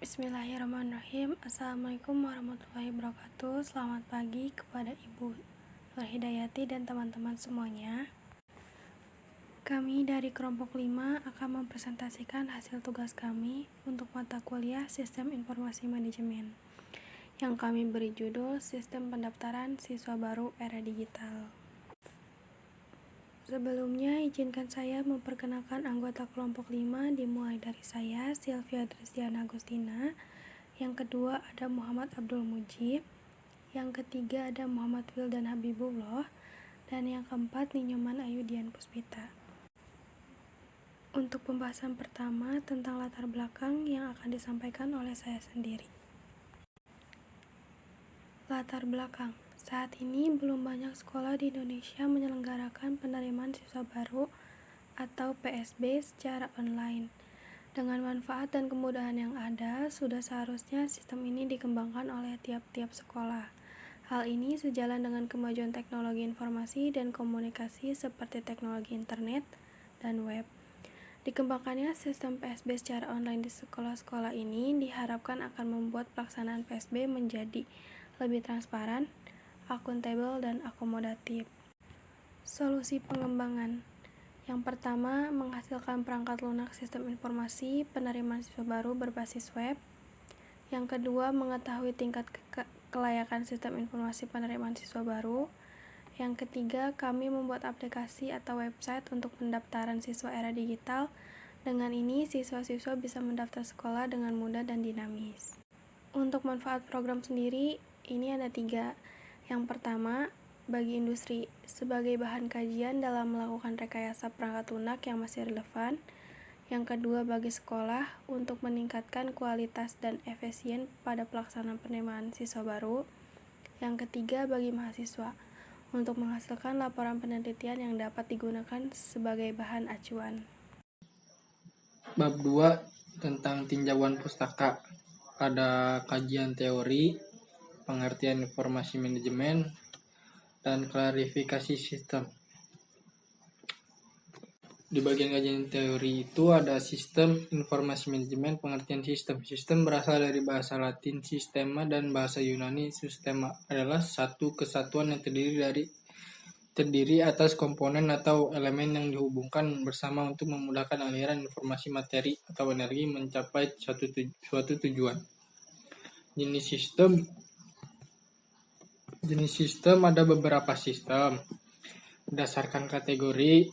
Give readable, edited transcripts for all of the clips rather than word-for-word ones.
Bismillahirrahmanirrahim. Assalamualaikum warahmatullahi wabarakatuh. Selamat pagi kepada Ibu Nur Hidayati dan teman-teman semuanya. Kami dari kelompok 5 akan mempresentasikan hasil tugas kami untuk mata kuliah Sistem Informasi Manajemen yang kami beri judul Sistem Pendaftaran Siswa Baru Era Digital. Sebelumnya, izinkan saya memperkenalkan anggota kelompok 5 dimulai dari saya, Sylvia Dristiana Agustina. Yang kedua ada Muhammad Abdul Mujib. Yang ketiga ada Muhammad Wildan Habibullah. Dan yang keempat Ninyoman Ayu Dian Puspita. Untuk pembahasan pertama tentang latar belakang yang akan disampaikan oleh saya sendiri. Latar belakang. Saat ini belum banyak sekolah di Indonesia menyelenggarakan penerimaan siswa baru atau PSB secara online. Dengan manfaat dan kemudahan yang ada, sudah seharusnya sistem ini dikembangkan oleh tiap-tiap sekolah. Hal ini sejalan dengan kemajuan teknologi informasi dan komunikasi seperti teknologi internet dan web. Dikembangkannya sistem PSB secara online di sekolah-sekolah ini diharapkan akan membuat pelaksanaan PSB menjadi lebih transparan, akuntabel, dan akomodatif. Solusi pengembangan. Yang pertama, menghasilkan perangkat lunak sistem informasi penerimaan siswa baru berbasis web. Yang kedua, mengetahui tingkat kelayakan sistem informasi penerimaan siswa baru. Yang ketiga, kami membuat aplikasi atau website untuk pendaftaran siswa era digital. Dengan ini, siswa-siswa bisa mendaftar sekolah dengan mudah dan dinamis. Untuk manfaat program sendiri, ini ada 3. Yang pertama, bagi industri, sebagai bahan kajian dalam melakukan rekayasa perangkat lunak yang masih relevan. Yang kedua, bagi sekolah, untuk meningkatkan kualitas dan efisien pada pelaksanaan penerimaan siswa baru. Yang ketiga, bagi mahasiswa, untuk menghasilkan laporan penelitian yang dapat digunakan sebagai bahan acuan. Bab 2 tentang tinjauan pustaka. Ada kajian teori, pengertian informasi manajemen, dan klarifikasi sistem. Di bagian kajian teori itu ada sistem informasi manajemen, pengertian sistem. Sistem berasal dari bahasa Latin sistema dan bahasa Yunani systema, adalah satu kesatuan yang terdiri atas komponen atau elemen yang dihubungkan bersama untuk memudahkan aliran informasi materi atau energi mencapai suatu tujuan. Jenis sistem ada beberapa sistem. Berdasarkan kategori,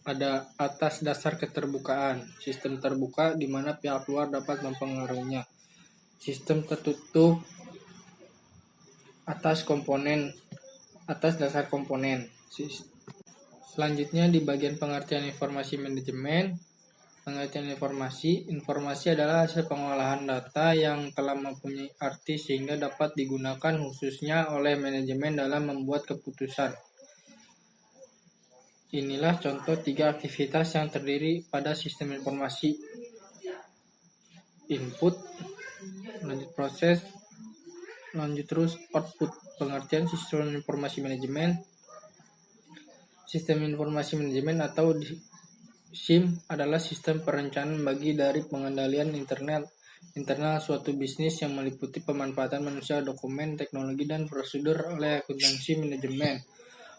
ada atas dasar keterbukaan. Sistem terbuka di mana pihak luar dapat mempengaruhinya. Sistem tertutup atas dasar komponen. Selanjutnya di bagian pengertian informasi manajemen. Pengertian informasi adalah hasil pengolahan data yang telah mempunyai arti sehingga dapat digunakan khususnya oleh manajemen dalam membuat keputusan. Inilah contoh 3 aktivitas yang terdiri pada sistem informasi. Input, lanjut proses, lanjut terus output. Pengertian sistem informasi manajemen. Sistem informasi manajemen atau SIM adalah sistem perencanaan dari pengendalian internal suatu bisnis yang meliputi pemanfaatan manusia, dokumen, teknologi, dan prosedur oleh akuntansi manajemen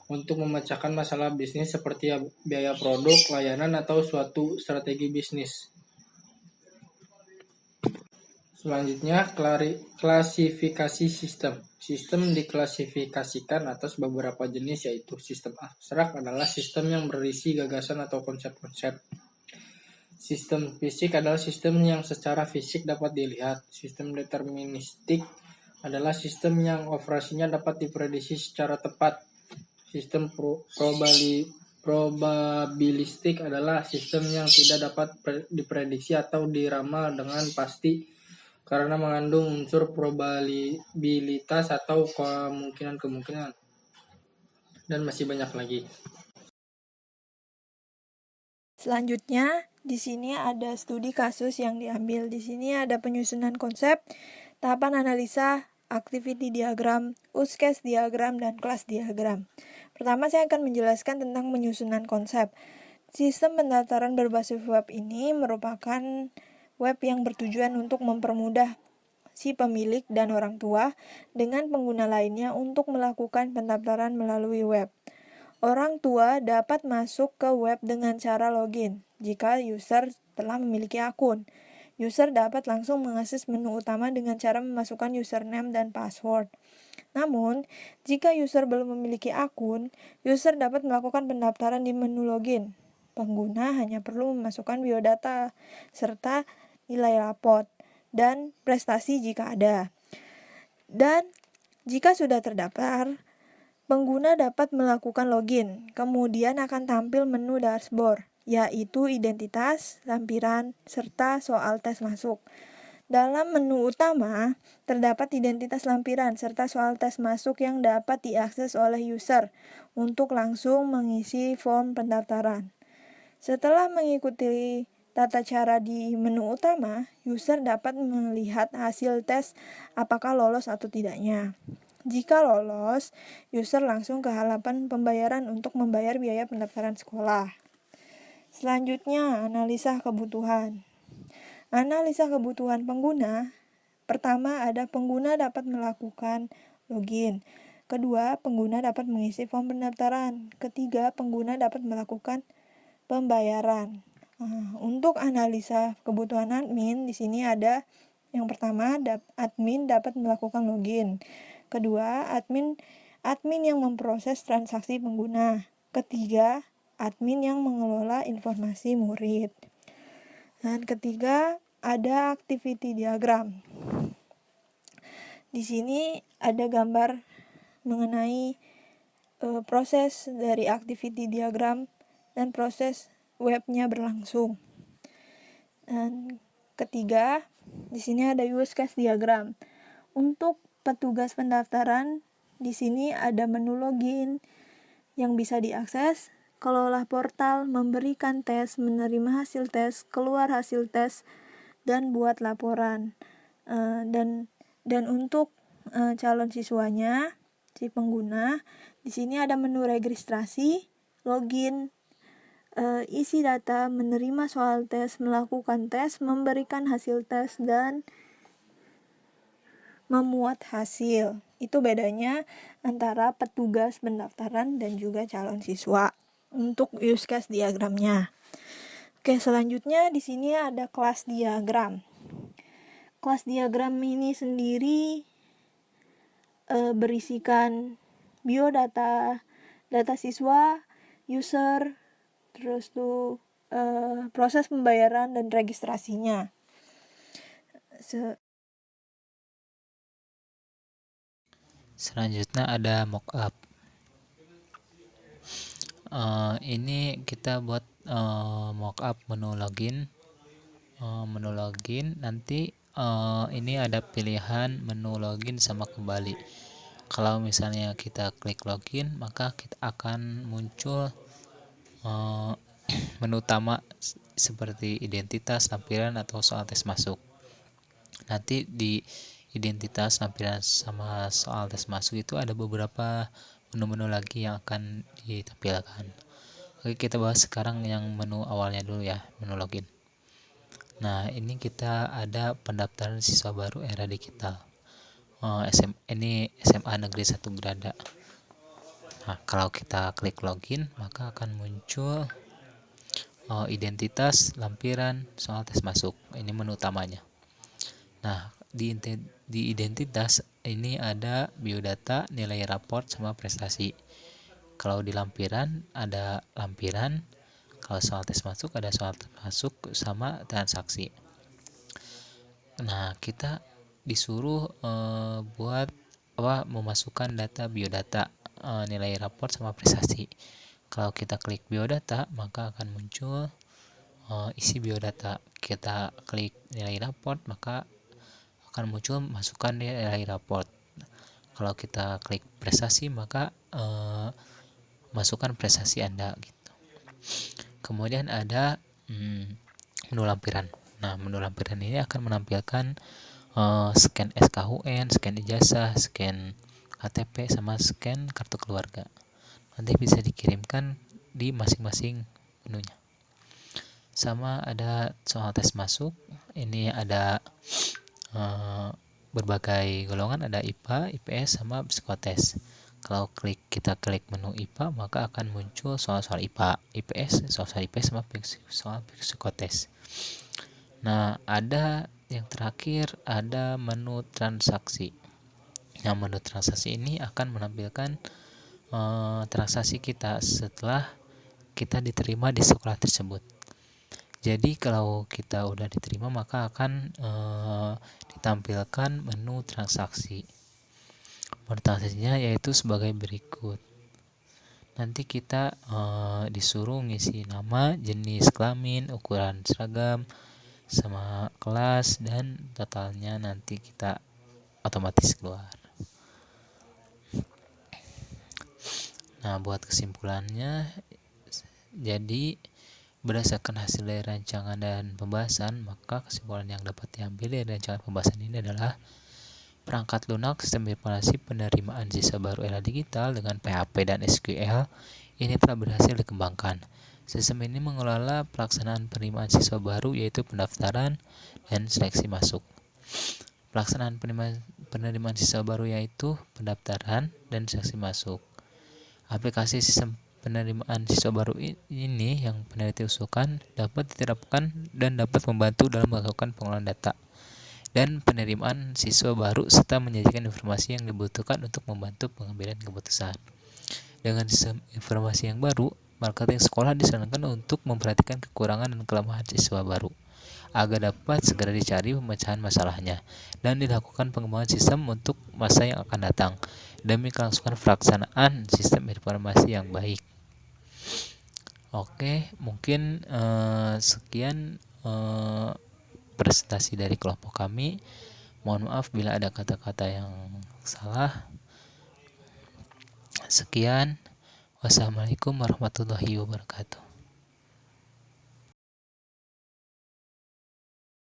untuk memecahkan masalah bisnis seperti biaya produk, layanan, atau suatu strategi bisnis. Selanjutnya, klasifikasi sistem. Sistem diklasifikasikan atas beberapa jenis, yaitu sistem abstrak adalah sistem yang berisi gagasan atau konsep-konsep. Sistem fisik adalah sistem yang secara fisik dapat dilihat. Sistem deterministik adalah sistem yang operasinya dapat diprediksi secara tepat. Sistem probabilistik adalah sistem yang tidak dapat diprediksi atau diramal dengan pasti karena mengandung unsur probabilitas atau kemungkinan, dan masih banyak lagi. Selanjutnya, di sini ada studi kasus yang diambil. Di sini ada penyusunan konsep, tahapan analisa, activity diagram, use case diagram, dan kelas diagram. Pertama, saya akan menjelaskan tentang penyusunan konsep. Sistem pendaftaran berbasis web ini merupakan web yang bertujuan untuk mempermudah si pemilik dan orang tua dengan pengguna lainnya untuk melakukan pendaftaran melalui web. Orang tua dapat masuk ke web dengan cara login. Jika user telah memiliki akun, user dapat langsung mengakses menu utama dengan cara memasukkan username dan password. Namun, jika user belum memiliki akun, user dapat melakukan pendaftaran di menu login. Pengguna hanya perlu memasukkan biodata serta nilai raport dan prestasi jika ada. Dan jika sudah terdaftar, pengguna dapat melakukan login, kemudian akan tampil menu dashboard, yaitu identitas, lampiran, serta soal tes masuk. Dalam menu utama, terdapat identitas lampiran serta soal tes masuk yang dapat diakses oleh user untuk langsung mengisi form pendaftaran. Setelah mengikuti tata cara di menu utama, user dapat melihat hasil tes apakah lolos atau tidaknya. Jika lolos, user langsung ke halaman pembayaran untuk membayar biaya pendaftaran sekolah. Selanjutnya, analisa kebutuhan. Analisa kebutuhan pengguna. Pertama, ada pengguna dapat melakukan login. Kedua, pengguna dapat mengisi form pendaftaran. Ketiga, pengguna dapat melakukan pembayaran. Untuk analisa kebutuhan admin, di sini ada yang pertama, admin dapat melakukan login. Kedua, admin yang memproses transaksi pengguna. Ketiga, admin yang mengelola informasi murid. Dan ketiga, ada activity diagram. Di sini ada gambar mengenai proses dari activity diagram dan proses webnya berlangsung. Dan ketiga, di sini ada use case diagram. Untuk petugas pendaftaran, di sini ada menu login yang bisa diakses, kelola portal, memberikan tes, menerima hasil tes, keluar hasil tes, dan buat laporan. Dan untuk calon siswanya, si pengguna, di sini ada menu registrasi, login, isi data, menerima soal tes, melakukan tes, memberikan hasil tes, dan memuat hasil. Itu bedanya antara petugas pendaftaran dan juga calon siswa untuk use case diagramnya. Oke, selanjutnya di sini ada kelas diagram. Kelas diagram ini sendiri berisikan biodata, data siswa, user, terus proses pembayaran dan registrasinya. Selanjutnya ada mockup. Ini kita buat mockup menu login. Nanti ini ada pilihan menu login sama kembali. Kalau misalnya kita klik login, maka kita akan muncul menu utama seperti identitas, lampiran, atau soal tes masuk. Nanti di identitas, lampiran, sama soal tes masuk itu ada beberapa menu-menu lagi yang akan ditampilkan. Oke, kita bahas sekarang yang menu awalnya dulu ya, menu login. Nah, ini kita ada pendaftaran siswa baru era digital. Ini SMA Negeri 1 Grada. Nah, kalau kita klik login, maka akan muncul identitas, lampiran, soal tes masuk. Ini menu utamanya. Nah, di identitas ini ada biodata, nilai raport, sama prestasi. Kalau di lampiran ada lampiran, kalau soal tes masuk ada soal tes masuk sama transaksi. Nah, kita disuruh buat memasukkan data biodata, nilai raport, sama prestasi. Kalau kita klik biodata, maka akan muncul isi biodata. Kita klik nilai raport, maka akan muncul masukkan nilai raport. Kalau kita klik prestasi, maka masukkan prestasi Anda gitu. Kemudian ada menu lampiran. Nah, menu lampiran ini akan menampilkan scan SKUN, scan ijazah, scan KTP, sama scan kartu keluarga. Nanti bisa dikirimkan di masing-masing menunya. sama ada soal tes masuk. Ini ada berbagai golongan, ada IPA, IPS, sama psikotes. Kalau kita klik menu IPA, maka akan muncul soal-soal IPA, IPS, soal-soal IPS, sama soal psikotes. Nah, ada yang terakhir, ada menu transaksi. Nah, menu transaksi ini akan menampilkan transaksi kita setelah kita diterima di sekolah tersebut. Jadi kalau kita udah diterima, maka akan ditampilkan menu transaksi. Menu transaksinya yaitu sebagai berikut. Nanti kita disuruh ngisi nama, jenis kelamin, ukuran seragam, sama kelas, dan totalnya nanti kita otomatis keluar. Nah, buat kesimpulannya, jadi berdasarkan hasil dari rancangan dan pembahasan, maka kesimpulan yang dapat diambil dari rancangan pembahasan ini adalah perangkat lunak sistem informasi penerimaan siswa baru era digital dengan PHP dan SQL ini telah berhasil dikembangkan. Sistem ini mengelola pelaksanaan penerimaan siswa baru, yaitu pendaftaran dan seleksi masuk. Pelaksanaan penerimaan siswa baru yaitu pendaftaran dan seleksi masuk. Aplikasi sistem penerimaan siswa baru ini yang peneliti usulkan dapat diterapkan dan dapat membantu dalam melakukan pengolahan data dan penerimaan siswa baru serta menyajikan informasi yang dibutuhkan untuk membantu pengambilan keputusan. Dengan sistem informasi yang baru, marketing sekolah disarankan untuk memperhatikan kekurangan dan kelemahan siswa baru agar dapat segera dicari pemecahan masalahnya dan dilakukan pengembangan sistem untuk masa yang akan datang demi kelangsungan pelaksanaan sistem informasi yang baik. Oke, mungkin sekian presentasi dari kelompok kami. Mohon maaf bila ada kata-kata yang salah. Sekian. Wassalamualaikum warahmatullahi wabarakatuh.